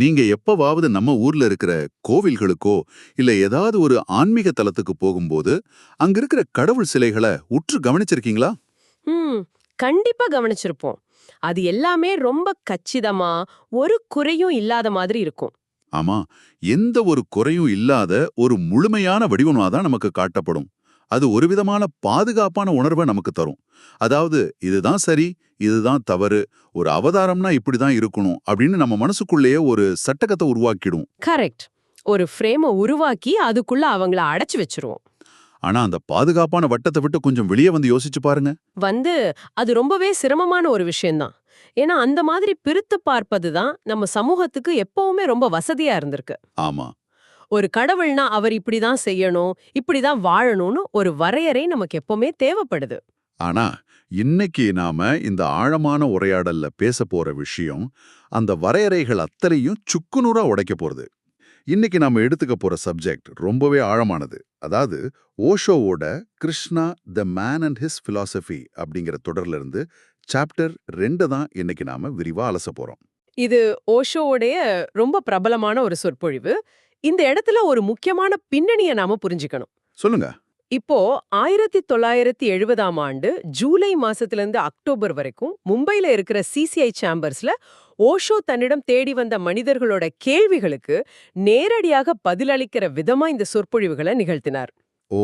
நீங்க எப்பவாவது நம்ம ஊர்ல இருக்கிற கோவில்களுக்கோ இல்ல ஏதாவது ஒரு ஆன்மீக தலத்துக்கு போகும்போது அங்க இருக்கிற கடவுள் சிலைகளை உற்று கவனிச்சிருக்கீங்களா? ம் கண்டிப்பா கவனிச்சிருப்போம். அது எல்லாமே ரொம்ப கச்சிதமா, ஒரு குறையும் இல்லாத மாதிரி இருக்கும். ஆமா, எந்த ஒரு குறையும் இல்லாத ஒரு முழுமையான வடிவமா தான் நமக்கு காட்டப்படும். அது ஒரு விதமான பாதுகாப்பான உணர்வை நமக்கு தரும். அதாவது இதுதான் சரி, இதுதான் தவறு, ஒரு அவதாரம்னா இப்படிதான் இருக்கணும் அப்படின்னு நம்ம மனசுக்குள்ளேயே ஒரு சட்டகத்தை உருவாக்கிடும். கரெக்ட். ஒரு ஃப்ரேம உருவாக்கி அதுக்குள்ள அவங்கள அடைச்சு வச்சிருவோம். ஆனா அந்த பாதுகாப்பான வட்டத்தை விட்டு கொஞ்சம் வெளியே வந்து யோசிச்சு பாருங்க. வந்து அது ரொம்பவே சிரமமான ஒரு விஷயம்தான். ஏன்னா அந்த மாதிரி பிரித்து பார்ப்பது தான் நம்ம சமூகத்துக்கு எப்பவுமே ரொம்ப வசதியா இருந்திருக்கு. ஆமா. ஒரு கடவுள்னா அவர் இப்படிதான் செய்யணும், இப்படிதான் வாழணும்னு ஒரு வரையறை நமக்கு எப்பவுமே தேவைப்படுது. ஆனா இன்னைக்கு நாம இந்த ஆழமான உரையாடல்ல பேச போற விஷயம் அந்த வரையறைகள் அத்தனையும் சுக்குநூறா உடைக்க போறது. இன்னைக்கு நாம எடுத்துக்க போற சப்ஜெக்ட் ரொம்பவே ஆழமானது. அதாவது ஓஷோவோட Krishna the man and his philosophy அப்படிங்கிற தொடர்ல இருந்து சாப்டர் 2 தான் இன்னைக்கு நாம விரிவா அலச போறோம். இது ஓஷோவுடைய ரொம்ப பிரபலமான ஒரு சொற்பொழிவு. இந்த இடத்துல ஒரு முக்கியமான பின்னணிய நாம புரிஞ்சுக்கணும். சொல்லுங்க. இப்போ 1970ஆம் ஆண்டு ஜூலை மாசத்திலிருந்து அக்டோபர் வரைக்கும் மும்பைல இருக்கிற சிசிஐ சேம்பர்ஸ்ல ஓஷோ தன்னிடம் தேடி வந்த மனிதர்களோட கேள்விகளுக்கு நேரடியாக பதிலளிக்கிற விதமா இந்த சொற்பொழிவுகளை நிகழ்த்தினார். ஓ,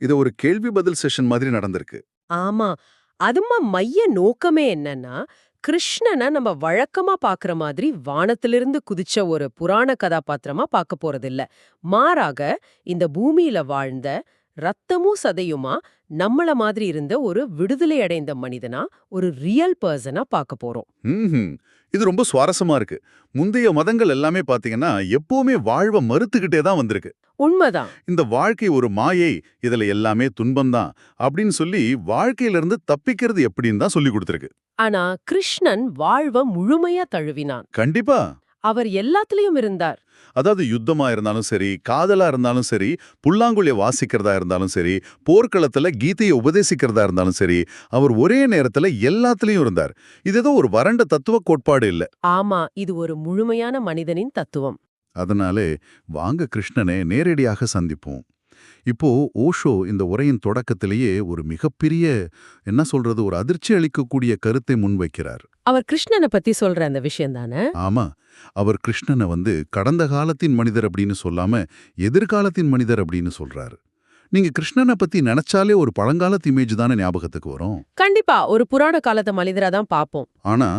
இது ஒரு கேள்வி பதில் செஷன் மாதிரி நடந்திருக்கு. ஆமா. அதுமா மைய நோக்கமே என்னன்னா, கிருஷ்ணன நம்ம வழக்கமா பாக்குற மாதிரி வானத்திலிருந்து குதிச்ச ஒரு புராண கதாபாத்திரமா பார்க்க போறதில்ல. மாறாக இந்த பூமியில வாழ்ந்த ரத்தமும் சதையுமா நம்மள மாதிரி இருந்த ஒரு விடுதலை அடைந்த மனிதனா, ஒரு ரியல் பர்சனா பார்க்க போறோம். ம்ஹும். இது ரொம்ப சுவாரஸ்யமா இருக்கு. முந்தைய மதங்கள் எல்லாமே பாத்தீங்கன்னா எப்பவுமே வாழ்வை மறுத்துக்கிட்டே தான் வந்திருக்கு. உண்மைதான். இந்த வாழ்க்கை ஒரு மாயை, இதுல எல்லாமே துன்பம்தான் அப்படின்னு சொல்லி வாழ்க்கையிலிருந்து தப்பிக்கிறது எப்படின்னு தான் சொல்லி கொடுத்திருக்கு. ஆனா கிருஷ்ணன் வாழ்வ முழுமையா தழுவினான். கண்டிப்பா. அவர் எல்லாத்துலயும் இருந்தார். அதாவது யுத்தமா இருந்தாலும் சரி, காதலா இருந்தாலும் சரி, புல்லாங்குழிய வாசிக்கிறதா இருந்தாலும் சரி, போர்க்களத்துல கீதையை உபதேசிக்கிறதா இருந்தாலும் சரி, அவர் ஒரே நேரத்துல எல்லாத்துலயும் இருந்தார். இது ஏதோ ஒரு வறண்ட தத்துவ கோட்பாடு இல்ல. ஆமா, இது ஒரு முழுமையான மனிதனின் தத்துவம். அதனாலே வாங்க கிருஷ்ணனை நேரடியாக சந்திப்போம். இப்போ ஓஷோ இந்த உரையின் தொடக்கத்திலேயே ஒரு மிகப்பெரிய என்ன சொல்றது ஒரு அதிர்ச்சி அளிக்கக்கூடிய கருத்தை முன்வைக்கிறார். அவர் கிருஷ்ணனை பத்தி சொல்ற அந்த விஷயம் தானே. ஆமா, அவர் கிருஷ்ணனை கடந்த காலத்தின் மனிதர் அப்படின்னு சொல்லாம எதிர்காலத்தின் மனிதர் அப்படின்னு சொல்றாரு. நீங்க கிருஷ்ணனை பத்தி நினைச்சாலே ஒரு பழங்காலத்து இமேஜ் தானே ஞாபகத்துக்கு வரும். கண்டிப்பா ஒரு புராண காலத்து மனிதரா தான் பாப்போம். ஆனா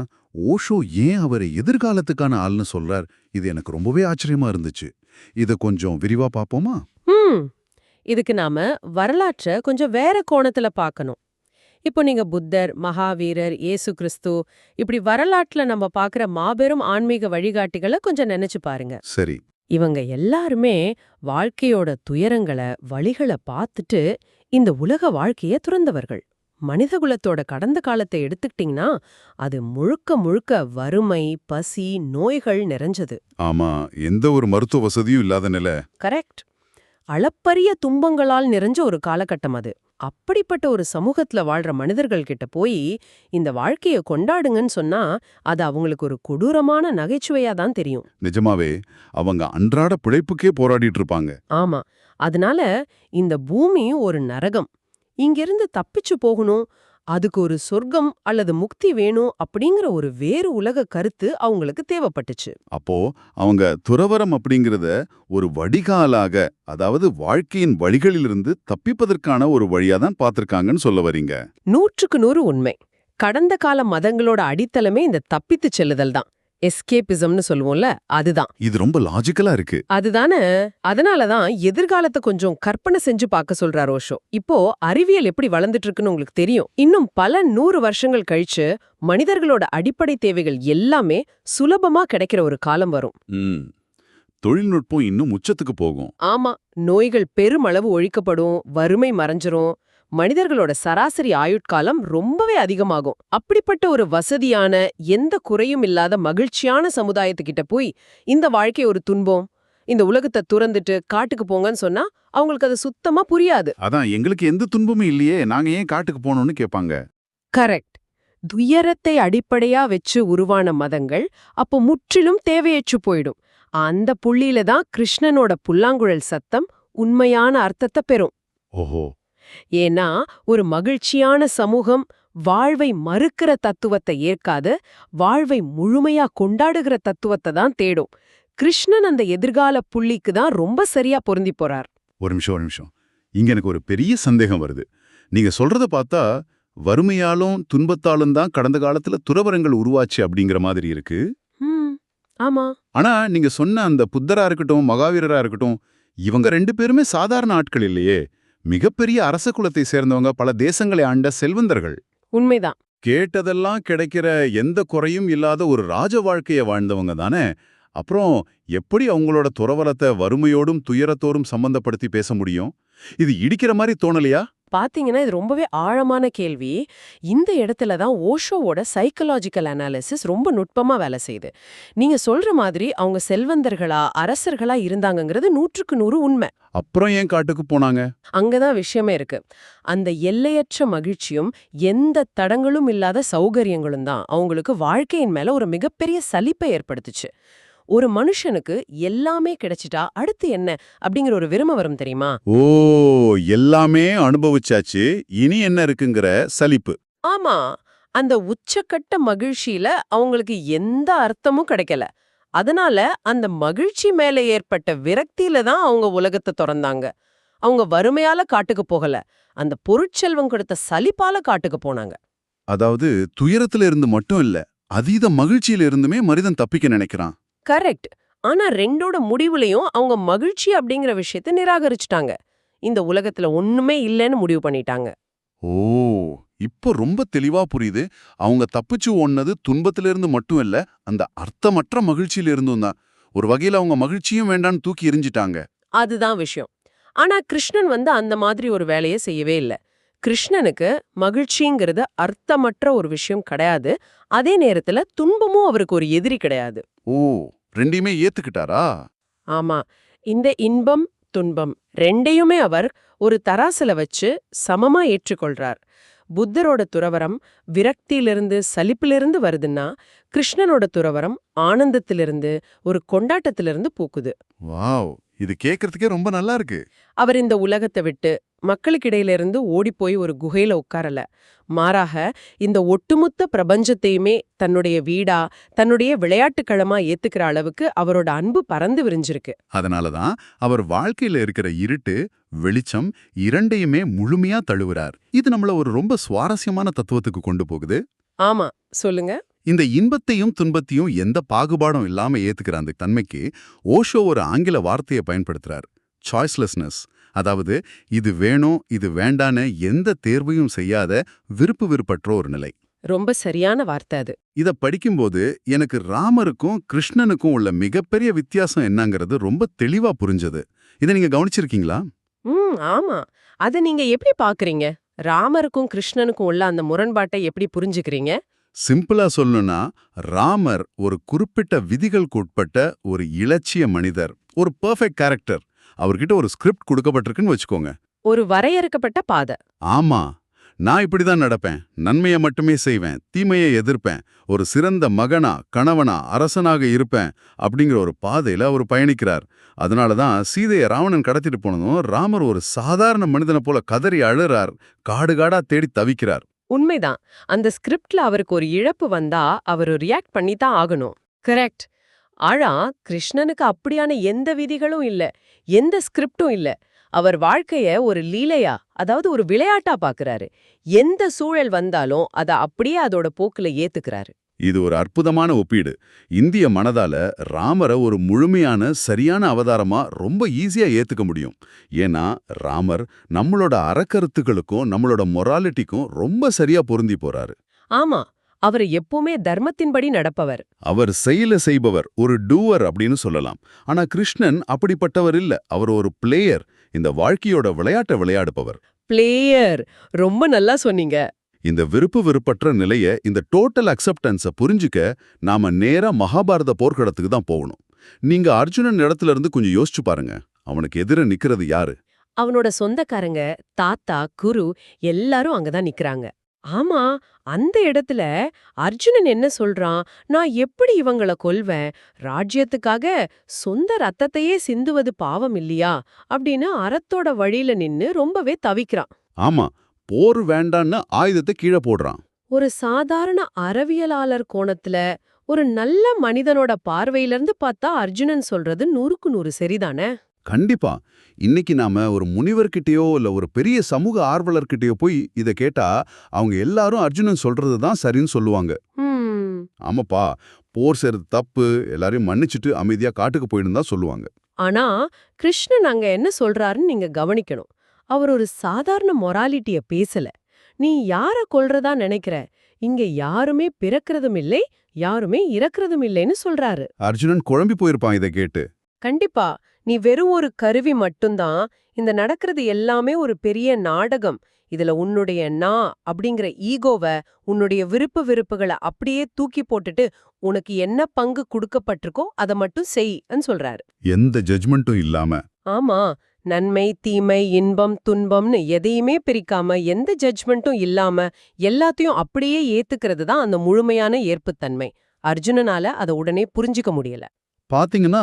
ஓஷோ ஏன் அவரை எதிர்காலத்துக்கான ஆள்னு சொல்றார், இது எனக்கு ரொம்பவே ஆச்சரியமா இருந்துச்சு. இத கொஞ்சம் விரிவா பாப்போமா? ம் இதுக்கு நாம வரலாற்றை கொஞ்சம் வேற கோணத்துல பார்க்கணும். இப்போ நீங்க புத்தர், மகாவீரர், இயேசு கிறிஸ்து இப்படி வரலாற்றுல நம்ம பார்க்குற மாபெரும் ஆன்மீக வழிகாட்டிகளை கொஞ்சம் நினைச்சு பாருங்க. சரி. இவங்க எல்லாருமே வாழ்க்கையோட துயரங்களை, வழிகளை பார்த்துட்டு இந்த உலக வாழ்க்கைய துறந்தவர்கள். மனிதகுலத்தோட கடந்த காலத்தை எடுத்துக்கிட்டீங்கன்னா அது முழுக்க முழுக்க வறுமை, பசி, நோய்கள் நிறைஞ்சது. ஆமா, எந்த ஒரு மருத்துவ வசதியும் இல்லாத நிலை. கரெக்ட். அளப்பரிய துன்பங்களால் நிறைஞ்ச ஒரு காலகட்டம் அது. அப்படிப்பட்ட ஒரு சமூகத்துல வாழ்ற மனிதர்கள் கிட்ட போய் இந்த வாழ்க்கைய கொண்டாடுங்கன்னு சொன்னா அது அவங்களுக்கு ஒரு கொடூரமான நகைச்சுவையா தான் தெரியும். நிஜமாவே அவங்க அன்றாட பிழைப்புக்கே போராடிட்டு இருப்பாங்க. ஆமா. அதனால இந்த பூமி ஒரு நரகம். இங்கிருந்து தப்பிச்சு போகணும், அதுக்கு ஒரு சொர்க்கம் அல்லது முக்தி வேணும் அப்படிங்கிற ஒரு வேறு உலக கருத்து அவங்களுக்கு தேவைப்பட்டுச்சு. அப்போ அவங்க துறவறம் அப்படிங்கிறத ஒரு வடிகாலாக, அதாவது வாழ்க்கையின் வழிகளிலிருந்து தப்பிப்பதற்கான ஒரு வழியா தான் பார்த்திருக்காங்கன்னு சொல்ல வரீங்க. 100க்கு 100 உண்மை. கடந்த கால மதங்களோட அடித்தளமே இந்த தப்பித்து செல்லுதல் தான். எஸ்கேபிசம்னு சொல்லுவோம்ல, அதுதான். இது ரொம்ப லாஜிக்கலா இருக்கு. அதுதானே. அதனாலதான் எதிர்காலத்தை கொஞ்சம் கற்பனை செஞ்சு பார்க்க சொல்றார் ஓஷோ. இப்போ அறிவியல் எப்படி வளர்ந்துட்டு இருக்குன்னு உங்களுக்கு தெரியும். இன்னும் பல 100 வருஷங்கள் கழிச்சு மனிதர்களோட அடிப்படை தேவைகள் எல்லாமே சுலபமா கிடைக்கிற ஒரு காலம் வரும். ம். தொழில்நுட்பம் இன்னும் உச்சத்துக்கு போகும். ஆமா. நோய்கள் பெருமளவு ஒழிக்கப்படும், வறுமை மறைஞ்சிரும், மனிதர்களோட சராசரி ஆயுட்காலம் ரொம்பவே அதிகமாகும். அப்படிப்பட்ட ஒரு வசதியான, எந்த குறையும் இல்லாத மகிழ்ச்சியான சமுதாயத்துக்கிட்ட போய் இந்த வாழ்க்கை ஒரு துன்பம், இந்த உலகத்தை துறந்துட்டு காட்டுக்கு போங்கன்னு சொன்னா அவங்களுக்கு அது சுத்தமா புரியாது. அதான் எங்களுக்கு எந்த துன்பமும் இல்லையே, நாங்க ஏன் காட்டுக்கு போகணும்னு கேட்பாங்க. கரெக்ட். துயரத்தை அடிப்படையா வச்சு உருவான மதங்கள் அப்போ முற்றிலும் தேவையற்று போயிடும். அந்த புள்ளியில தான் கிருஷ்ணனோட புல்லாங்குழல் சத்தம் உண்மையான அர்த்தத்தை பெறும். ஓஹோ. ஏன்னா ஒரு மகிழ்ச்சியான சமூகம் வாழ்வை மறுக்கிற தத்துவத்தை ஏற்காது, வாழ்வை முழுமையா கொண்டாடுகிற தத்துவத்தை தான் தேடும். கிருஷ்ணன் அந்த எதிர்கால புள்ளிக்கு தான் ரொம்ப சரியா பொருந்தி போறார். ஒரு நிமிஷம். இங்க எனக்கு ஒரு பெரிய சந்தேகம் வருது. நீங்க சொல்றத பார்த்தா வறுமையாலும் துன்பத்தாலும் தான் கடந்த காலத்துல துறவரங்கள் உருவாச்சு அப்படிங்கிற மாதிரி இருக்கு. ஆமா. ஆனா நீங்க சொன்ன அந்த புத்தரா இருக்கட்டும் மகாவீரரா இருக்கட்டும், இவங்க 2 பேருமே சாதாரண ஆட்கள் இல்லையே. மிகப்பெரிய அரச குலத்தை சேர்ந்தவங்க, பல தேசங்களை ஆண்ட செல்வந்தர்கள். உண்மைதான். கேட்டதெல்லாம் கிடைக்கிற எந்த குறையும் இல்லாத ஒரு ராஜ வாழ்க்கைய வாழ்ந்தவங்க தானே. அப்புறம் எப்படி அவங்களோட துறவரத்தை வறுமையோடும் துயரத்தோடும் சம்பந்தப்படுத்தி பேச முடியும்? இது இடிக்கிற மாதிரி தோணலையா? பாத்தீங்கன்னா இது ரொம்பவே ஆழமான கேள்வி. இந்த இடத்துல தான் ஓஷோவோட சைக்கலாஜிக்கல் அனாலிசிஸ் ரொம்ப நுட்பமா வேலை செய்யுது. நீங்க சொல்ற மாதிரி அவங்க செல்வந்தர்களா அரசர்களா இருந்தாங்கங்கிறது 100க்கு 100 உண்மை. அப்புறம் ஏன் காட்டுக்கு போனாங்க? அங்கதான் விஷயமே இருக்கு. அந்த எல்லையற்ற மகிழ்ச்சியும் எந்த தடங்களும் இல்லாத சௌகரியங்களும் தான் அவங்களுக்கு வாழ்க்கையின் மேல ஒரு மிகப்பெரிய சலிப்பை ஏற்படுத்துச்சு. ஒரு மனுஷனுக்கு எல்லாமே கிடைச்சிட்டா அடுத்து என்ன அப்படிங்கிற ஒரு விரும்ப வரும் தெரியுமா? ஓ, எல்லாமே அனுபவிச்சாச்சு, இனி என்ன இருக்குங்கிற சலிப்பு. ஆமா. அந்த உச்சக்கட்ட மகிழ்ச்சியில அவங்களுக்கு எந்த அர்த்தமும் கிடைக்கல. அதனால அந்த மகிழ்ச்சி மேல ஏற்பட்ட விரக்தியில தான் அவங்க உலகத்தை திறந்தாங்க. அவங்க வறுமையால காட்டுக்கு போகல, அந்த பொருட்செல்வம் கொடுத்த சலிப்பால காட்டுக்கு போனாங்க. அதாவது துயரத்துல இருந்து மட்டும் இல்ல, அதீத மகிழ்ச்சியில இருந்துமே மனிதன் தப்பிக்க நினைக்கிறான். கரெக்ட். ஆனா ரெண்டோட முடிவுலயும் அவங்க மகிழ்ச்சி அப்படிங்கிற விஷயத்தை நிராகரிச்சுட்டாங்க. இந்த உலகத்துல ஒண்ணுமே இல்லைன்னு முடிவு பண்ணிட்டாங்க. ஓ, இப்போ ரொம்ப தெளிவா புரியுது. அவங்க தப்பிச்சு ஓடுனது துன்பத்திலிருந்து மட்டும் இல்ல, அந்த அர்த்தமற்ற மகிழ்ச்சியில இருந்தும் தான். ஒரு வகையில அவங்க மகிழ்ச்சியும் வேண்டான்னு தூக்கி எறிஞ்சிட்டாங்க. அதுதான் விஷயம். ஆனா கிருஷ்ணன் அந்த மாதிரி ஒரு வேலையை செய்யவே இல்ல. கிருஷ்ணனுக்கு மகிழ்ச்சிங்கிறது அர்த்தமற்ற ஒரு விஷயம் கிடையாது. அதே நேரத்துல துன்பமும் அவருக்கு ஒரு எதிரி கிடையாது. ஓ, ரெண்டையுமே ஏத்துக்கிட்டாரா? ஆமா. இந்த இன்பம் துன்பம் ரெண்டையுமே அவர் ஒரு தராசுல வச்சு சமமா ஏற்றுக்கொள்றார். புத்தரோட துறவரம் விரக்தியிலிருந்து சலிப்பிலிருந்து வருதுன்னா, கிருஷ்ணனோட துறவரம் ஆனந்தத்திலிருந்து ஒரு கொண்டாட்டத்திலிருந்து பூக்குது. வாவ், இது கேக்குறதுக்கே ரொம்ப நல்லா இருக்கு. அவர் இந்த உலகத்தை விட்டு மக்களுக்கிடையிலிருந்து ஓடிப்போய் ஒரு குகையில உட்காரல. மாறாக இந்த ஒட்டுமொத்த பிரபஞ்சத்தையுமே தன்னுடைய வீடா, தன்னுடைய விளையாட்டுக்களமா ஏத்துக்கிற அளவுக்கு அவரோட அன்பு பறந்து விரிஞ்சிருக்கு. அதனாலதான் அவர் வாழ்க்கையில இருக்கிற இருட்டு வெளிச்சம் இரண்டையுமே முழுமையா தழுவுறார். இது நம்மள ஒரு ரொம்ப சுவாரஸ்யமான தத்துவத்துக்கு கொண்டு போகுது. ஆமா, சொல்லுங்க. இந்த இன்பத்தையும் துன்பத்தையும் எந்த பாகுபாடும் இல்லாம ஏத்துக்கிற அந்த தன்மைக்கு ஓஷோ ஒரு ஆங்கில வார்த்தையை பயன்படுத்துறார், சாய்ஸ்லெஸ்னஸ். அதாவது இது வேணும் இது வேண்டான்னு எந்த தேர்வையும் செய்யாத விருப்பு வெறுப்பற்ற ஒரு நிலை. ரொம்ப சரியான வார்த்தை அது. இத படிக்கும்போது எனக்கு ராமருக்கும் கிருஷ்ணனுக்கும் உள்ள மிகப்பெரிய வித்தியாசம் என்னங்கிறது ரொம்ப தெளிவா புரிஞ்சது. இதை நீங்க கவனிச்சிருக்கீங்களா? ஆமா. அத நீங்க எப்படி பாக்குறீங்க? ராமருக்கும் கிருஷ்ணனுக்கும் உள்ள அந்த முரண்பாட்டை எப்படி புரிஞ்சுக்கிறீங்க? சிம்பிளா சொல்லணும்னா, ராமர் ஒரு குறிப்பிட்ட விதிகளுக்கு உட்பட்ட ஒரு இலட்சிய மனிதர், ஒரு பெர்ஃபெக்ட் கேரக்டர். அவர்கிட்ட ஒரு ஸ்கிரிப்ட் கொடுக்கப்பட்டிருக்குன்னு வச்சுக்கோங்க. ஒரு வரையறுக்கப்பட்ட பாதை. ஆமா, நான் இப்படிதான் நடப்பேன், நன்மையை மட்டுமே செய்வேன், தீமையை எதிர்ப்பேன், ஒரு சிறந்த மகனா கணவனா அரசனாக இருப்பேன் அப்படிங்கிற ஒரு பாதையில அவர் பயணிக்கிறார். அதனாலதான் சீதையை ராவணன் கடத்திட்டு போனதும் ராமர் ஒரு சாதாரண மனிதனை போல கதறி அழுறார், காடு காடா தேடி தவிக்கிறார். உண்மைதான். அந்த ஸ்கிரிப்ட்ல அவருக்கு ஒரு இழப்பு வந்தா அவர் ரியாக்ட் பண்ணி தான் ஆகணும். கரெக்ட். ஆனா கிருஷ்ணனுக்கு அப்படியான எந்த விதிகளும் இல்ல, எந்த ஸ்கிரிப்டும் இல்ல. அவர் வாழ்க்கைய ஒரு லீலையா, அதாவது ஒரு விளையாட்டா பாக்குறாரு. எந்த சூழல் வந்தாலும் அத அப்படியே அதோட போக்குல ஏத்துக்கிறாரு. இது ஒரு அற்புதமான ஒப்பீடு. இந்திய மனதால ராமரை ஒரு முழுமையான சரியான அவதாரமா ரொம்ப ஈஸியா ஏத்துக்க முடியும். ஏன்னா ராமர் நம்மளோட அறக்கருத்துக்களுக்கும் நம்மளோட மொராலிட்டிக்கும் ரொம்ப சரியா பொருந்தி போறாரு. ஆமா, அவர் எப்பவுமே தர்மத்தின்படி நடப்பவர். அவர் செயல செய்பவர், ஒரு டூவர் அப்படின்னு சொல்லலாம். ஆனா கிருஷ்ணன் அப்படிப்பட்டவர் இல்ல. அவர் ஒரு பிளேயர், இந்த வாழ்க்கையோட விளையாட்டை விளையாடுபவர். பிளேயர், ரொம்ப நல்லா சொன்னீங்க. இந்த விருப்பு வெறுப்பற்ற நிலைய, இந்த டோட்டல் அக்செப்டன்ஸை புரிஞ்சுக்க நாம நேரா மகாபாரத போர்க்களத்துக்கு தான் போகணும். நீங்க அர்ஜுனன் இடத்துல இருந்து கொஞ்சம் யோசிச்சு பாருங்க. அவனுக்கு எதிர நிக்கிறது யாரு? அவனோட சொந்தக்காரங்க, தாத்தா, குரு எல்லாரும் அங்கதான் நிக்கறாங்க. ஆமா, அந்த இடத்துல அர்ஜுனன் என்ன சொல்றான், நான் எப்படி இவங்கள கொல்வேன், ராஜ்யத்துக்காக சொந்த ரத்தத்தையே சிந்துவது பாவம் இல்லையா அப்படின்னு அறத்தோட வழியில நின்னு ரொம்பவே தவிக்கிறான். ஆமா, போர் வேண்டான்னு ஆயுதத்தை கீழே போடுறான். ஒரு சாதாரண அறிவியலாளர் கோணத்துல ஒரு நல்ல மனிதனோட பார்வையில இருந்து பார்த்தா அர்ஜுனன் சொல்றது 100க்கு 100 சரிதானே? கண்டிப்பா. இன்னைக்கு நாம ஒரு முனிவர்கிட்டயோ இல்ல ஒரு பெரிய சமூக ஆர்வலர்கிட்டயோ போய் இத கேட்டா அவங்க எல்லாரும் அர்ஜுனன் சொல்றது தான் சரின்னு சொல்லுவாங்க. ஹம். ஆமாப்பா, போர் செய்றது தப்பு, எல்லாரையும் மன்னிச்சிட்டு அமைதியா காட்டுக்கு போயிடுன்னு தான் சொல்லுவாங்க. ஆனா கிருஷ்ணன் அங்க என்ன சொல்றாருன்னு நீங்க கவனிக்கணும். அவர் ஒரு சாதாரண மொராலிட்டிய பேசல. நீ யார கொல்றதா நினைக்கிற? இங்க யாருமே பிறக்கிறதும் இல்லை, யாருமே இறக்கிறதும் இல்லைன்னு சொல்றாரு. அர்ஜுனன் குழம்பி போயிருப்பான் இத கேட்டு. கண்டிப்பா. நீ வெறும் ஒரு கருவி மட்டும்தான். இந்த நடக்கிறது எல்லாமே ஒரு பெரிய நாடகம். இதுல உன்னுடைய நான் அப்படிங்கிற ஈகோவ, உன்னுடைய விருப்புகள அப்படியே தூக்கி போட்டுட்டு உனக்கு என்ன பங்கு குடுக்கப்பட்டிருக்கோ அத மட்டும் செய்ன்னு சொல்றாரு. எந்த ஜட்ஜ்மெண்ட்டும் இல்லாம. ஆமா, நன்மை தீமை இன்பம் துன்பம்னு எதையுமே பிரிக்காம எந்த ஜட்ஜ்மெண்ட்டும் இல்லாம எல்லாத்தையும் அப்படியே ஏத்துக்கிறது தான் அந்த முழுமையான ஏற்புத்தன்மை. அர்ஜுனனால அத உடனே புரிஞ்சுக்க முடியல. பாத்தீங்கன்னா,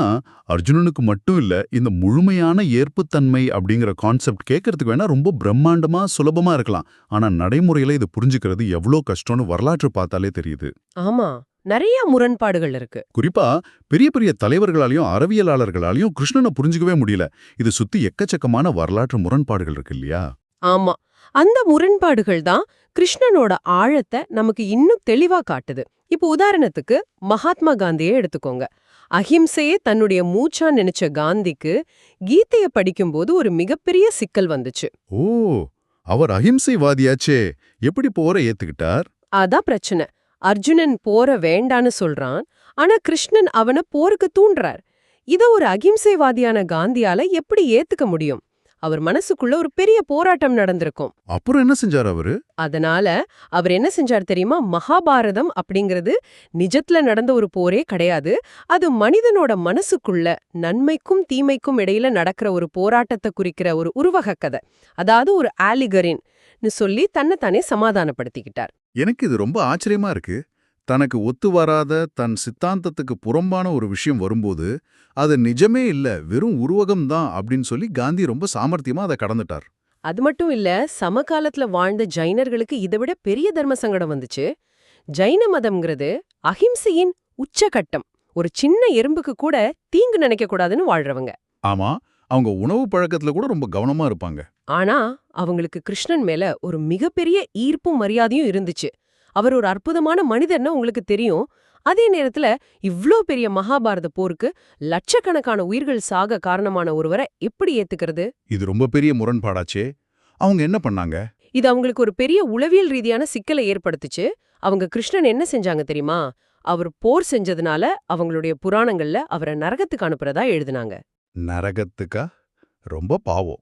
அர்ஜுனனுக்கு மட்டும் இல்ல, இந்த முழுமையான ஏற்புத்தன்மை அப்படிங்கிற கான்செப்ட் கேட்கறதுக்கு வேணா ரொம்ப பிரம்மாண்டமா, சுலபமா இருக்கலாம். ஆனா நடைமுறையில இது புரிஞ்சுக்கிறது எவ்ளோ கஷ்டம்னு வரலாற்று பார்த்தாலே தெரியுது. ஆமா, நிறைய முரண்பாடுகள் இருக்கு. குறிப்பா பெரிய பெரிய தலைவர்களாலையும் அறிவியலாளர்களாலையும் கிருஷ்ணனை புரிஞ்சுக்கவே முடியல. இது சுத்தி எக்கச்சக்கமான வரலாற்று முரண்பாடுகள் இருக்கு இல்லையா? ஆமா, அந்த முரண்பாடுகள் தான் கிருஷ்ணனோட ஆழத்தை நமக்கு இன்னும் தெளிவா காட்டுது. இப்போ உதாரணத்துக்கு மகாத்மா காந்தியை எடுத்துக்கோங்க. அஹிம்சையே தன்னுடைய மூச்சா நினைச்ச காந்திக்கு கீதைய படிக்கும்போது ஒரு மிகப்பெரிய சிக்கல் வந்துச்சு. ஓ, அவர் அஹிம்சைவாதியாச்சே, எப்படி போற ஏத்துக்கிட்டார்? அதான் பிரச்சனை. அர்ஜுனன் போர வேண்டான்னு சொல்றான், ஆனா கிருஷ்ணன் அவன போருக்கு தூண்டுறார். இத ஒரு அகிம்சைவாதியான காந்தியால எப்படி ஏத்துக்க முடியும்? அவர் மனசுக்குள்ள ஒரு பெரிய போராட்டம் நடந்திருக்கும். அப்புறம் என்ன செஞ்சார் அவரு? அதனால அவர் என்ன செஞ்சார் தெரியுமா? மகாபாரதம் அப்படிங்கிறது நிஜத்துல நடந்த ஒரு போரே கிடையாது. அது மனிதனோட மனசுக்குள்ள நன்மைக்கும் தீமைக்கும் இடையில நடக்கிற ஒரு போராட்டத்தை குறிக்கிற ஒரு உருவக கதை. அதாவது ஒரு ஆலிகரின்னு சொல்லி தன்னைத்தானே சமாதானப்படுத்திக்கிட்டார். எனக்கு இது ரொம்ப ஆச்சரியமா இருக்கு. தனக்கு ஒத்து வராத, தன் சித்தாந்தத்துக்கு புறம்பான ஒரு விஷயம் வரும்போது, அது நிஜமே இல்ல, வெறும் உருவகம் தான் அப்படின்னு சொல்லி காந்தி ரொம்ப சாமர்த்தியமா அதை கடந்துட்டார். அது மட்டும் இல்ல, சமகாலத்துல வாழ்ந்த ஜைனர்களுக்கு இதை விட பெரிய தர்ம சங்கடம் வந்துச்சு. ஜைன மதம்ங்கிறது அஹிம்சையின் உச்சகட்டம். ஒரு சின்ன எறும்புக்கு கூட தீங்கு நினைக்க கூடாதுன்னு வாழ்றவங்க. ஆமா, அவங்க உணவு பழக்கத்துல கூட ரொம்ப கவனமா இருப்பாங்க. ஆனா அவங்களுக்கு கிருஷ்ணன் மேல ஒரு மிகப்பெரிய ஈர்ப்பும் மரியாதையும் இருந்துச்சு. அவர் ஒரு அற்புதமான மனிதர்னு உங்களுக்கு தெரியும். அதே நேரத்துல இவ்ளோ பெரிய மகாபாரத போருக்கு லட்சக்கணக்கான உயிர்கள் சாக காரணமான ஒருவரை எப்படி ஏத்துக்கிறது? இது ரொம்ப பெரிய முரண்பாடாச்சே. அவங்க என்ன பண்ணாங்க? இது அவங்களுக்கு ஒரு பெரிய உளவியல் ரீதியான சிக்கலை ஏற்படுத்துச்சு. அவங்க கிருஷ்ணன் என்ன செஞ்சாங்க தெரியுமா? அவர் போர் செஞ்சதுனால அவங்களுடைய புராணங்கள்ல அவரை நரகத்துக்கு அனுப்புறதா எழுதுனாங்க. நரகத்துக்கா? ரொம்ப பாவம்.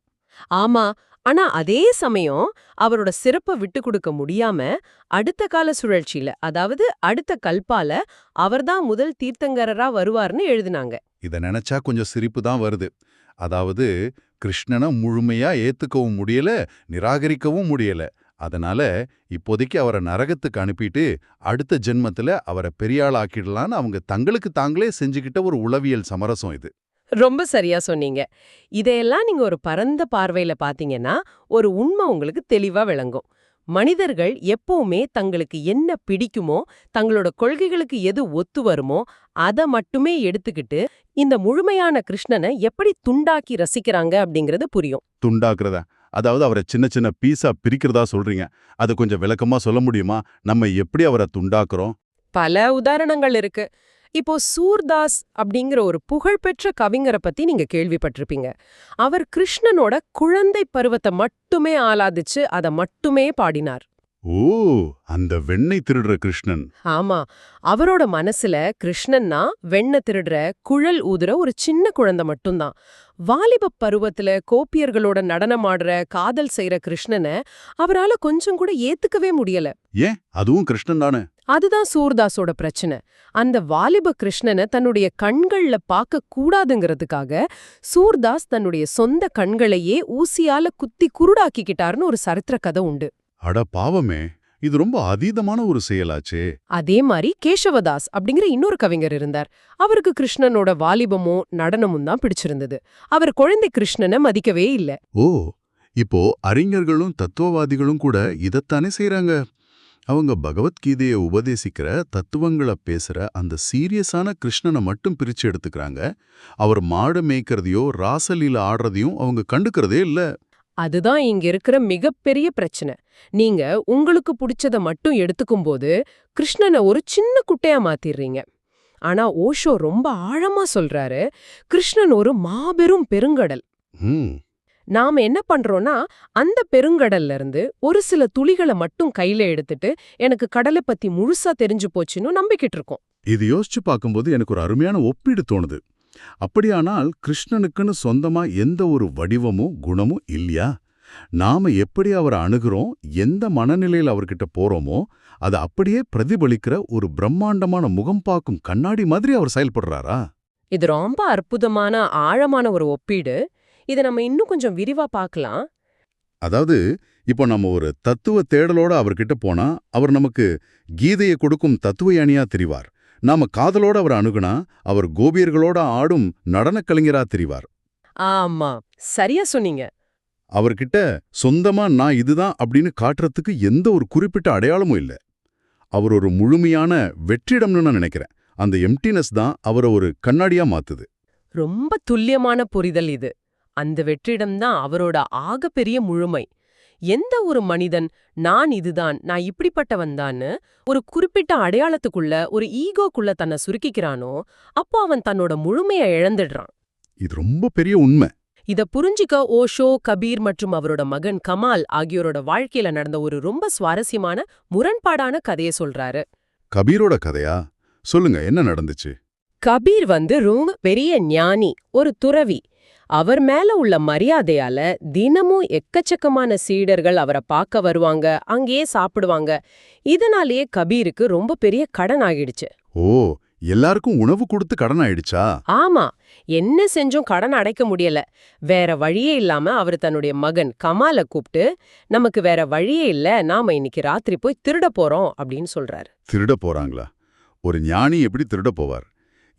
ஆமா, ஆனா அதே சமயம் அவரோட சிறப்பை விட்டு கொடுக்க முடியாம அடுத்த கால சுழற்சியில, அதாவது அடுத்த கல்பால அவர்தான் முதல் தீர்த்தங்கரரா வருவார்னு எழுதுனாங்க. இத நினைச்சா கொஞ்சம் சிரிப்பு தான் வருது. அதாவது கிருஷ்ணனை முழுமையா ஏத்துக்கவும் முடியல, நிராகரிக்கவும் முடியல. அதனால இப்போதைக்கு அவரை நரகத்துக்கு அனுப்பிட்டு அடுத்த ஜென்மத்துல அவரை பெரியாள் ஆக்கிடலான்னு அவங்க தங்களுக்கு தாங்களே செஞ்சுக்கிட்ட ஒரு உளவியல் சமரசம் இது. ரொம்ப சரியா சொன்னீங்க. இதையெல்லாம் நீங்க ஒரு பரந்த பார்வையில பாத்தீங்கன்னா ஒரு உண்மை உங்களுக்கு தெளிவா விளங்கும். மனிதர்கள் எப்பவுமே தங்களுக்கு என்ன பிடிக்குமோ, தங்களோட கொள்கைகளுக்கு எது ஒத்து வருமோ அத மட்டுமே எடுத்துக்கிட்டு இந்த முழுமையான கிருஷ்ணனை எப்படி துண்டாக்கி ரசிக்கிறாங்க அப்படிங்கறது புரியும். துண்டாக்குறதா? அதாவது அவரை சின்ன சின்ன பீஸா பிரிக்கிறதா சொல்றீங்க. அது கொஞ்சம் விளக்கமா சொல்ல முடியுமா? நம்ம எப்படி அவரை துண்டாக்குறோம்? பல உதாரணங்கள் இருக்கு. இப்போ சூர்தாஸ் அப்படிங்கிற ஒரு புகழ்பெற்ற கவிஞரை பத்தி நீங்க கேள்விப்பட்டிருப்பீங்க. அவர் கிருஷ்ணனோட குழந்தை பருவத்தை மட்டுமே ஆலாதிச்சு அதை மட்டுமே பாடினார். ஓ, அந்த வெண்ணெய் திருடுற கிருஷ்ணன். ஆமா, அவரோட மனசுல கிருஷ்ணன்னா வெண்ண திருடுற குழல் ஊதுற ஒரு சின்ன குழந்தை மட்டும்தான். வாலிப பருவத்துல கோப்பியர்களோட நடனமாடுற காதல் செய்யற கிருஷ்ணனை அவரால கொஞ்சம் கூட ஏத்துக்கவே முடியல. ஏன்? அதுவும் கிருஷ்ணன் தானே. அதுதான் சூர்தாஸோட பிரச்சனை. அந்த வாலிப கிருஷ்ணனை தன்னுடைய கண்கள்ல பார்க்க கூடாதுங்கிறதுக்காக சூர்தாஸ் தன்னுடைய சொந்த கண்களையே ஊசியால குத்தி குருடாக்கிக்கிட்டாருன்னு ஒரு சரித்திர கதை உண்டு. அட பாவமே, இது ரொம்ப அதீதமான ஒரு செயலாச்சே. அதே மாதிரி கேசவதாஸ் அப்படிங்கிற இன்னொரு கவிஞர் இருந்தார். அவருக்கு கிருஷ்ணனோட வாலிபமும் நடனமும் தான் பிடிச்சிருந்தது. அவர் குழந்தை கிருஷ்ணனை மதிக்கவே இல்ல. ஓ, இப்போ அறிஞர்களும் தத்துவவாதிகளும் கூட இதத்தானே செய்றாங்க. அவங்க பகவத்கீதையை உபதேசிக்கிற தத்துவங்களை பேசுற அந்த சீரியஸான கிருஷ்ணனை மட்டும் பிரிச்சு எடுத்துக்கிறாங்க. அவர் மாடு மேய்க்கிறதையோ ராசலீல ஆடுறதையும் அவங்க கண்டுக்கிறதே இல்ல. அதுதான் இங்க இருக்கிற மிகப்பெரிய பிரச்சனை. நீங்க உங்களுக்கு பிடிச்சத மட்டும் எடுத்துக்கும்போது கிருஷ்ணனை ஒரு சின்ன குட்டையா மாத்திடுறீங்க. ஆனா ஓஷோ ரொம்ப ஆழமா சொல்றாரு, கிருஷ்ணன் ஒரு மாபெரும் பெருங்கடல். ம் நாம என்ன பண்றோம்னா, அந்த பெருங்கடல்ல இருந்து ஒரு சில துளிகளை மட்டும் கையில எடுத்துட்டு எனக்கு கடலை பத்தி முழுசா தெரிஞ்சு போச்சுன்னு நம்பிக்கிட்டு இருக்கோம். இது யோசிச்சு பார்க்கும்போது எனக்கு ஒரு அருமையான ஒப்பீடு தோணுது. அப்படியானால் கிருஷ்ணனுக்குன்னு சொந்தமா எந்த ஒரு வடிவமும் குணமும் இல்லையா? நாம எப்படி அவரை அணுகுறோம், எந்த மனநிலையில் அவர்கிட்ட போறோமோ அதை அப்படியே பிரதிபலிக்கிற ஒரு பிரம்மாண்டமான முகம் பார்க்கும் கண்ணாடி மாதிரி அவர் செயல்படுறாரா? இது ரொம்ப அற்புதமான ஆழமான ஒரு ஒப்பீடு. இதை நம்ம இன்னும் கொஞ்சம் விரிவா பார்க்கலாம். அதாவது, இப்போ நம்ம ஒரு தத்துவ தேடலோட அவர்கிட்ட போனா அவர் நமக்கு கீதையை கொடுக்கும் தத்துவ ஞானியா தெரிவார். நாம காதலோட அவர் அணுகுனா அவர் கோபியர்களோட ஆடும் நடனக் கலைஞரா தெரிவார். ஆமா, சரியா சொன்னீங்க. அவர்கிட்ட சொந்தமா நான் இதுதான் அப்படின்னு காட்டுறதுக்கு எந்த ஒரு குறிப்பிட்ட அடையாளமும் இல்ல. அவர் ஒரு முழுமையான வெற்றிடம்னு நான் நினைக்கிறேன். அந்த எம்டினஸ் தான் அவரை ஒரு கண்ணாடியா மாத்துது. ரொம்ப துல்லியமான புரிதல் இது. அந்த வெற்றிடம் தான் அவரோட ஆகப்பெரிய முழுமை. எந்த ஒரு மனிதன் நான் இதுதான், நான் இப்படிப்பட்டவன்தான்னு ஒரு குறிப்பிட்ட அடையாளத்துக்குள்ள, ஒரு ஈகோக்குள்ள தன்னை சுருக்கிக்கிறானோ, அப்போ அவன் தன்னோட முழுமையை இழந்துடுறான். இது ரொம்ப பெரிய உண்மை. இத புரிஞ்சிக்க ஓஷோ, கபீர் மற்றும் அவரோட மகன் கமால் ஆகியோரோட வாழ்க்கையில நடந்த ஒரு ரொம்ப சுவாரஸ்யமான முரண்பாடான கதையை சொல்றாரு. கபீரோட கதையா? சொல்லுங்க, என்ன நடந்துச்சு? கபீர் ரொம்ப பெரிய ஞானி, ஒரு துறவி. அவர் மேல உள்ள மரியாதையால தினமும் எக்கச்சக்கமான சீடர்கள் அவரை பார்க்க வருவாங்க, அங்கேயே சாப்பிடுவாங்க. இதனாலேயே கபீருக்கு ரொம்ப பெரிய கடன் ஆகிடுச்சு. ஓ, எல்லாருக்கும் உணவு கொடுத்து கடன் ஆயிடுச்சா? ஆமா, என்ன செஞ்சும் கடன் அடைக்க முடியல. வேற வழியே இல்லாம அவர் தன்னுடைய மகன் கமாலை கூப்பிட்டு, நமக்கு வேற வழியே இல்ல, நாம இன்னைக்கு ராத்திரி போய் திருட போறோம் அப்படின்னு சொல்றாரு. திருட போறாங்களா? ஒரு ஞானி எப்படி திருட போவார்?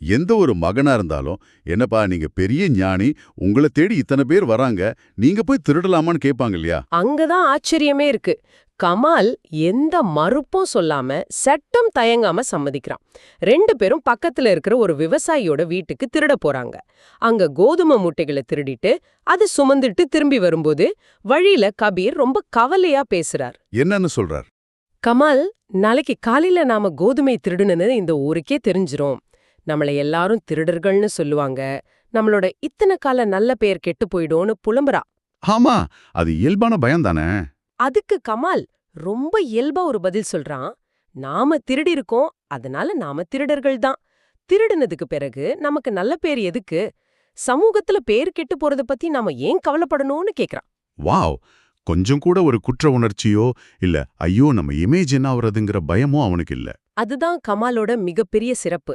எந்த ஒரு மகனா இருந்தாலும், என்னப்பா நீங்க பெரிய ஞானி, உங்களை தேடி இத்தனை பேர் வராங்க, நீங்க போய் திருடலாமான்னு கேட்பாங்க இல்லையா? அங்கதான் ஆச்சரியமே இருக்கு. கமால் எந்த மறுப்பும் சொல்லாம சட்டம் தயங்காம சம்மதிக்கிறான். 2 பேரும் பக்கத்துல இருக்கிற ஒரு விவசாயியோட வீட்டுக்கு திருட போறாங்க. அங்க கோதுமை மூட்டைகளை திருடிட்டு அது சுமந்துட்டு திரும்பி வரும்போது வழியில கபீர் ரொம்ப கவலையா பேசுறார். என்னன்னு சொல்றார்? கமால், நாளைக்கு காலையில நாம கோதுமை திருடுனது இந்த ஊருக்கே தெரிஞ்சிரும். நம்மள எல்லாரும் திருடர்கள்னு சொல்லுவாங்க. நம்மளோட இத்தனை கால நல்ல பெயர் கெட்டு போயிடும்னு புலம்புறா. ஆமா, அது இயல்பான பயம்தானே. அதுக்கு கமால் ரொம்ப இயல்பா ஒரு பதில் சொல்றான். நாம திருடி இருக்கோம், அதனால நாம திருடர்கள் தான். திருடுனதுக்கு பிறகு நமக்கு நல்ல பேர் எதுக்கு? சமூகத்துல பேர் கெட்டு போறத பத்தி நாம ஏன் கவலைப்படணும்னு கேக்குறான். வாவ்! கொஞ்சம் கூட ஒரு குற்ற உணர்ச்சியோ இல்ல ஐயோ நம்ம இமேஜ் என்ன ஆவறதுங்கிற பயமோ அவனுக்கு இல்ல. அதுதான் கமாலோட மிகப்பெரிய சிறப்பு.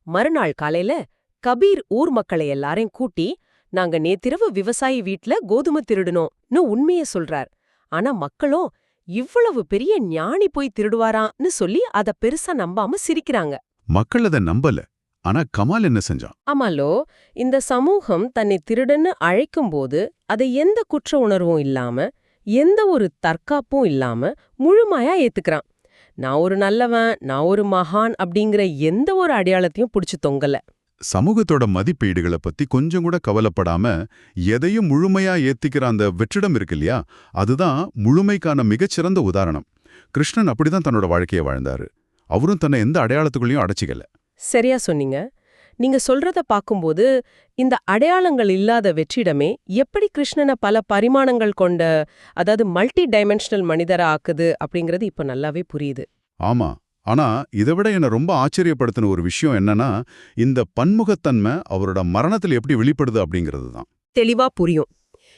மறுநாள் காலையில கபீர் ஊர் மக்களை எல்லாரையும் கூட்டி, நாங்க நேத்திரவு விவசாயி வீட்ல கோதுமை திருடுனோம்னு உண்மைய சொல்றார். ஆனா மக்களும் இவ்வளவு பெரிய ஞானி போய் திருடுவாரான்னு சொல்லி அத பெருசா நம்பாம சிரிக்கிறாங்க. மக்கள் அத நம்பல. ஆனா கமால் என்ன செஞ்சான்? ஆமாலோ, இந்த சமூகம் தன்னை திருடன்னு அழைக்கும்போது அதை எந்த குற்ற உணர்வும் இல்லாம, எந்த ஒரு தற்காப்பும் இல்லாம முழுமையா ஏத்துக்கிறான். நான் ஒரு நல்லவன், நான் ஒரு மகான் அப்படிங்கிற எந்த ஒரு அடையாளத்தையும் புடிச்சு தொங்கல. சமூகத்தோட மதிப்பீடுகளை பத்தி கொஞ்சம் கூட கவலைப்படாம எதையும் முழுமையா ஏத்திக்கிற அந்த வெற்றிடம் இருக்கு இல்லையா, அதுதான் முழுமைக்கான மிகச்சிறந்த உதாரணம். கிருஷ்ணன் அப்படிதான் தன்னோட வாழ்க்கையை வாழ்ந்தாரு. அவரும் தன்னை எந்த அடையாளத்துக்குள்ளேயும் அடைச்சிக்கல. சரியா சொன்னீங்க. நீங்க சொல்றத பாக்கும்போது இந்த அடையாளங்கள் இல்லாத வெற்றிடமே எப்படி கிருஷ்ணனை பல பரிமாணங்கள் கொண்ட, அதாவது மல்டி டைமென்ஷனல் மனிதரா ஆக்குது அப்படிங்கிறது இப்ப நல்லாவே புரியுது. ஆமா, ஆனா இதை விட என்ன ரொம்ப ஆச்சரியப்படுத்தின ஒரு விஷயம் என்னன்னா, இந்த பன்முகத்தன்மை அவரோட மரணத்தில் எப்படி வெளிப்படுது அப்படிங்கிறது தான். தெளிவா புரியும்.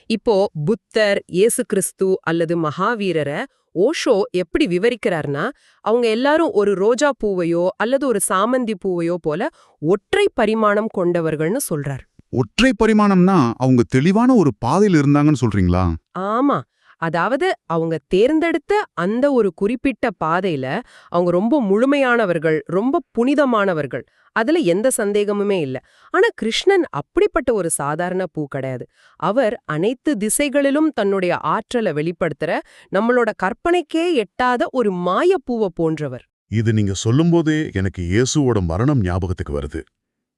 இப்போ புத்தர், இயேசு கிறிஸ்து அல்லது மகாவீரரை ஓஷோ எப்படி விவரிக்கிறார்னா, அவங்க எல்லாரும் ஒரு ரோஜா பூவையோ அல்லது ஒரு சாமந்தி பூவையோ போல ஒற்றை பரிமாணம் கொண்டவர்கள்னு சொல்றார். ஒற்றை பரிமாணம்னா அவங்க தெளிவான ஒரு பாதையில் இருந்தாங்கன்னு சொல்றீங்களா? ஆமா, அதாவது அவங்க தேர்ந்தெடுத்த அந்த ஒரு குறிப்பிட்ட பாதையில அவங்க ரொம்ப முழுமையானவர்கள், ரொம்ப புனிதமானவர்கள். அதுல எந்த சந்தேகமுமே இல்ல. ஆனா கிருஷ்ணன் அப்படிப்பட்ட ஒரு சாதாரண பூ கிடையாது. அவர் அனைத்து திசைகளிலும் தன்னுடைய ஆற்றலை வெளிப்படுத்துற, நம்மளோட கற்பனைக்கே எட்டாத ஒரு மாயப்பூவை போன்றவர். இது நீங்க சொல்லும்போதே எனக்கு இயேசுவோட மரணம் ஞாபகத்துக்கு வருது.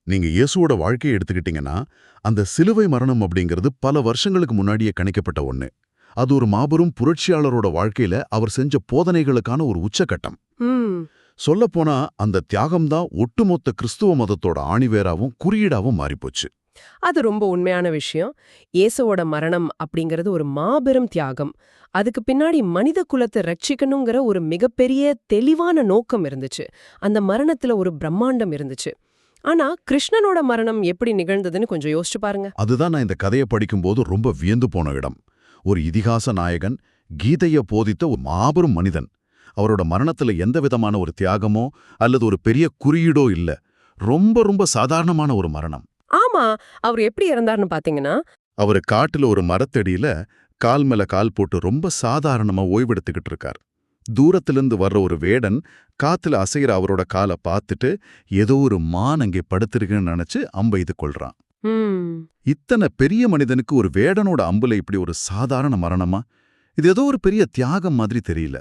நீங்க இயேசுவோட வாழ்க்கையை எடுத்துக்கிட்டீங்கன்னா, அந்த சிலுவை மரணம் அப்படிங்கிறது பல வருஷங்களுக்கு முன்னாடியே கணிக்கப்பட்ட ஒண்ணு. அது ஒரு மாபெரும் புரட்சியாளரோட வாழ்க்கையில அவர் செஞ்ச போதனைகளுக்கான ஒரு உச்சக்கட்டம். ம். சொல்லப்போனா அந்த தியாகம்தான் ஒட்டுமொத்த கிறிஸ்துவ மதத்தோட ஆணிவேராவும் குறியீடாவும் மாறிப்போச்சு. அது ரொம்ப உண்மையான விஷயம். இயேசுவோட மரணம் அப்படிங்கிறது ஒரு மாபெரும் தியாகம். அதுக்கு பின்னாடி மனித குலத்தை ரட்சிக்கணுங்கிற ஒரு மிகப்பெரிய தெளிவான நோக்கம் இருந்துச்சு. அந்த மரணத்துல ஒரு பிரம்மாண்டம் இருந்துச்சு. ஆனா கிருஷ்ணனோட மரணம் எப்படி நிகழ்ந்ததுன்னு கொஞ்சம் யோசிச்சு பாருங்க. அதுதான் நான் இந்த கதையை படிக்கும்போது ரொம்ப வியந்து போன இடம். ஒரு இதிகாச நாயகன், கீதைய போதித்த ஒரு மாபெரும் மனிதன். அவரோட மரணத்துல எந்த விதமான ஒரு தியாகமோ அல்லது ஒரு பெரிய குறியீடோ இல்ல. ரொம்ப ரொம்ப சாதாரணமான ஒரு மரணம். ஆமா, அவர் எப்படி இறந்தார்னு பாத்தீங்கன்னா, அவரு காட்டுல ஒரு மரத்தடியில கால் மேல கால் போட்டு ரொம்ப சாதாரணமா ஓய்வெடுத்துக்கிட்டு இருக்கார். தூரத்திலிருந்து வர்ற ஒரு வேடன் காத்துல அசைகிற அவரோட காலை பார்த்துட்டு ஏதோ ஒரு மான் அங்கே படுத்திருக்குன்னு நினைச்சு அம்பை இது கொள்றான். ம், இத்தனை பெரிய மனிதனுக்கு ஒரு வேடனோட அம்புல இப்படி ஒரு சாதாரண மரணமா? இது ஏதோ ஒரு பெரிய தியாகம் மாதிரி தெரியல.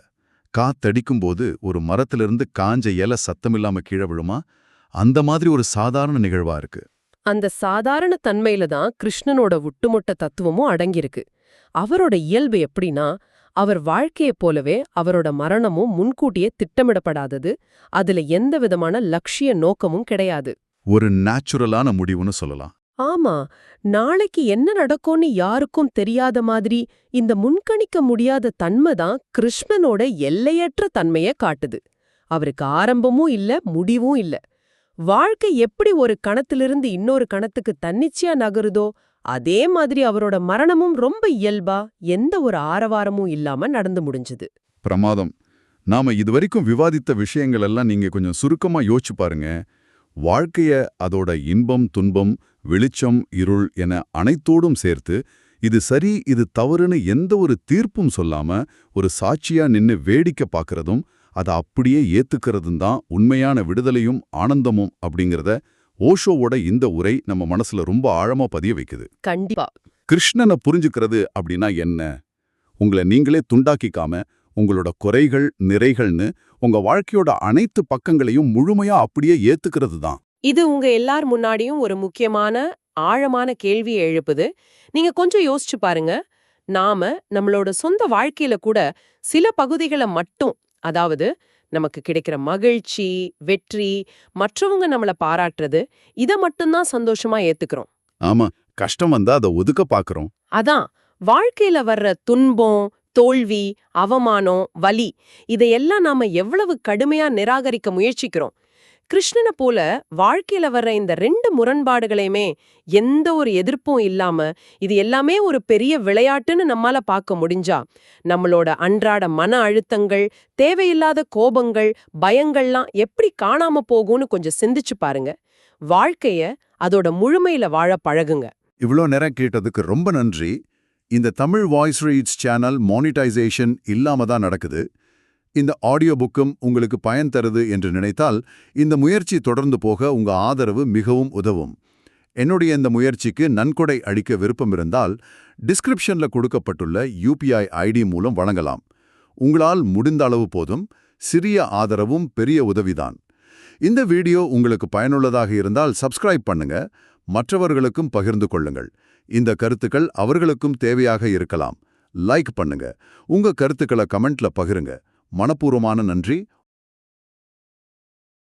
காத்தடிக்கும்போது ஒரு மரத்திலிருந்து காஞ்ச இலை சத்தமில்லாம கீழே விழுமா? அந்த மாதிரி ஒரு சாதாரண நிகழ்வா இருக்கு. அந்த சாதாரண தன்மையில தான் கிருஷ்ணனோட ஒட்டுமொத்த தத்துவமும் அடங்கியிருக்கு. அவரோட இயல்பு எப்படின்னா, அவர் வாழ்க்கையைப் போலவே அவரோட மரணமும் முன்கூட்டியே திட்டமிடப்படாதது, அதுல எந்த விதமான லட்சிய நோக்கமும் கிடையாது. ஒரு நேச்சுரலான முடிவுன்னு சொல்லலாம். ஆமா, நாளைக்கு என்ன நடக்கும்னு யாருக்கும் தெரியாத மாதிரி இந்த முன்கணிக்க முடியாத தன்மை தான் கிருஷ்ணனோட எல்லையற்ற தன்மைய காட்டுது. அவருக்கு ஆரம்பமும் இல்ல, முடிவும் இல்ல. வாழ்க்கை எப்படி ஒரு கணத்திலிருந்து இன்னொரு கணத்துக்கு தன்னிச்சையா நகருதோ, அதே மாதிரி அவரோட மரணமும் ரொம்ப இயல்பா, எந்த ஒரு ஆரவாரமும் இல்லாம நடந்து முடிஞ்சது. பிரமாதம். நாம இதுவரைக்கும் விவாதித்த விஷயங்கள் எல்லாம் நீங்க கொஞ்சம் சுருக்கமா யோசிச்சு பாருங்க. வாழ்க்கைய அதோட இன்பம், துன்பம், வெளிச்சம், இருள் என அனைத்தோடும் சேர்த்து, இது சரி இது தவறுன்னு எந்த ஒரு தீர்ப்பும் சொல்லாம ஒரு சாட்சியா நின்னு வேடிக்கை பார்க்கறதும், அதை அப்படியே ஏத்துக்கிறதும் தான் உண்மையான விடுதலையும் ஆனந்தமும் அப்படிங்கிறத ஓஷோவோட இந்த உரை நம்ம மனசுல ரொம்ப ஆழமா பதிய வைக்குது. கண்டிப்பா. கிருஷ்ணனை புரிஞ்சுக்கிறது அப்படின்னா என்ன? உங்களை நீங்களே துண்டாக்கிக்காம உங்களோட குறைகள், நிறைகள்னு உங்க வாழ்க்கையோட அனைத்து பக்கங்களையும் முழுமையா அப்படியே ஏத்துக்கிறது தான். இது உங்க எல்லார் முன்னாடியும் ஒரு முக்கியமான, ஆழமான கேள்வியை எழுப்புது. நீங்க கொஞ்சம் யோசிச்சு பாருங்க. நாம நம்மளோட சொந்த வாழ்க்கையில கூட சில பகுதிகளை மட்டும், அதாவது நமக்கு கிடைக்கிற மகிழ்ச்சி, வெற்றி, மற்றவங்க நம்மள பாராட்டுறது, இத மட்டும்தான் சந்தோஷமா ஏத்துக்கிறோம். ஆமா, கஷ்டம் வந்தா அதை ஒதுக்க பாக்குறோம். அதான், வாழ்க்கையில வர்ற துன்பம், தோல்வி, அவமானம், வலி, இதையெல்லாம் நாம எவ்வளவு கடுமையா நிராகரிக்க முயற்சிக்கிறோம். கிருஷ்ணனை போல வாழ்க்கையில வர்ற இந்த 2 முரண்பாடுகளையுமே எந்த ஒரு எதிர்ப்பும் இல்லாம, இது எல்லாமே ஒரு பெரிய விளையாட்டுன்னு நம்மால பார்க்க முடிஞ்சா, நம்மளோட அன்றாட மன அழுத்தங்கள், தேவையில்லாத கோபங்கள், பயங்கள்லாம் எப்படி காணாம போகும்னு கொஞ்சம் சிந்திச்சு பாருங்க. வாழ்க்கைய அதோட முழுமையில வாழ பழகுங்க. இவ்ளோ நேரம் கேட்டதுக்கு ரொம்ப நன்றி. இந்த Tamil voice reads channel monetisation இல்லாம தான் நடக்குது. இந்த ஆடியோ புக்கும் உங்களுக்கு பயன் தருது என்று நினைத்தால், இந்த முயற்சி தொடர்ந்து போக உங்க ஆதரவு மிகவும் உதவும். என்னுடைய இந்த முயற்சிக்கு நன்கொடை அளிக்க விருப்பம் இருந்தால், டிஸ்கிரிப்ஷன்ல கொடுக்கப்பட்டுள்ள UPI ID மூலம் வழங்கலாம். உங்களால் முடிந்த அளவு போதும். சிறிய ஆதரவும் பெரிய உதவிதான். இந்த வீடியோ உங்களுக்கு பயனுள்ளதாக இருந்தால் சப்ஸ்கிரைப் பண்ணுங்க. மற்றவர்களுக்கும் பகிர்ந்து கொள்ளுங்கள். இந்த கருத்துக்கள் அவர்களுக்கும் தேவையாக இருக்கலாம். லைக் பண்ணுங்க. உங்க கருத்துக்களை கமெண்ட்ல பகிருங்க. மனப்பூர்வமான நன்றி.